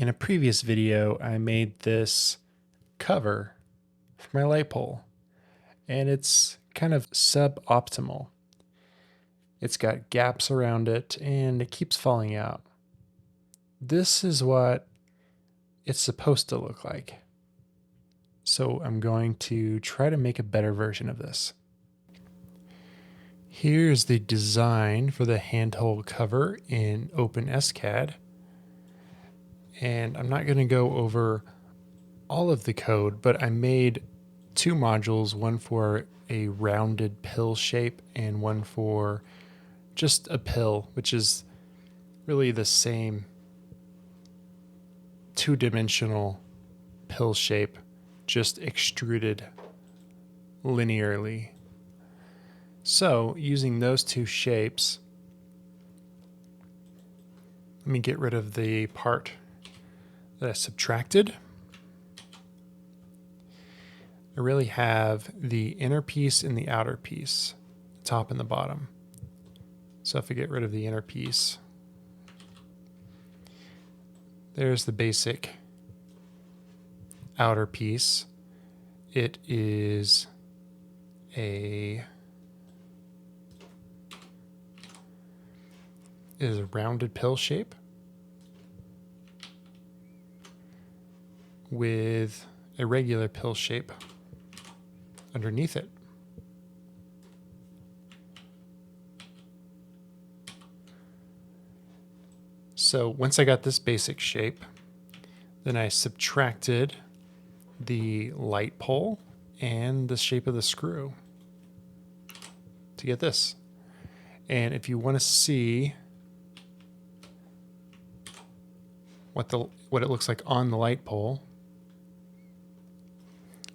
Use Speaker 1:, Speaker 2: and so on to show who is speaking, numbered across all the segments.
Speaker 1: In a previous video, I made this cover for my light pole, and it's kind of suboptimal. It's got gaps around it, and it keeps falling out. This is what it's supposed to look like. So I'm going to try to make a better version of this. Here's the design for the handhold cover in OpenSCAD. And I'm not going to go over all of the code, but I made two modules, one for a rounded pill shape and one for just a pill, which is really the same two-dimensional pill shape, just extruded linearly. So using those two shapes, let me get rid of the part that I subtracted. I really have the inner piece and the outer piece, the top and the bottom. So if I get rid of the inner piece, there's the basic outer piece. It is a rounded pill shape with a regular pill shape underneath it. So once I got this basic shape, then I subtracted the light pole and the shape of the screw to get this. And if you want to see what it looks like on the light pole,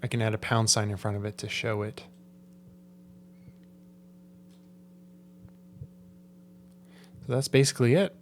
Speaker 1: I can add a pound sign in front of it to show it. So that's basically it.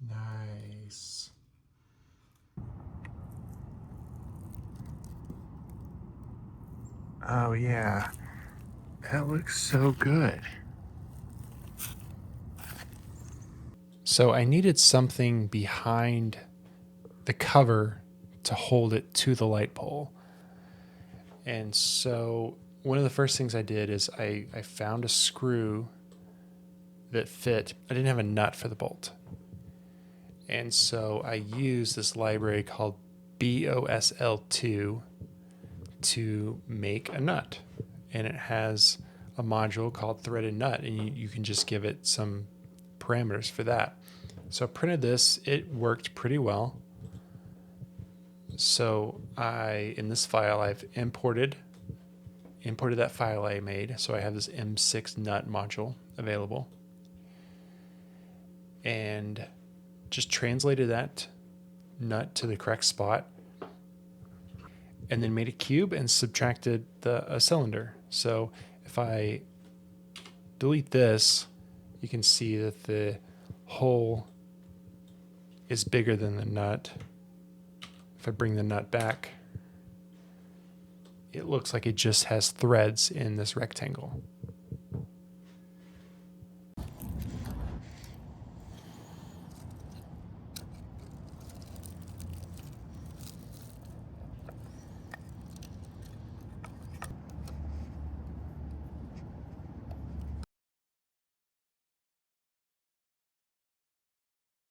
Speaker 1: Nice.
Speaker 2: Oh yeah, that looks so good.
Speaker 1: So I needed something behind the cover to hold it to the light pole. And so one of the first things I did is I found a screw that fit. I didn't have a nut for the bolt. And so I used this library called BOSL2 to make a nut. And it has a module called threaded nut, and you can just give it some parameters for that. So I printed this. It worked pretty well. So in this file, I've imported that file I made. So I have this M6 nut module available. And just translated that nut to the correct spot, and then made a cube and subtracted a cylinder. So if I delete this, you can see that the hole is bigger than the nut. If I bring the nut back, it looks like it just has threads in this rectangle.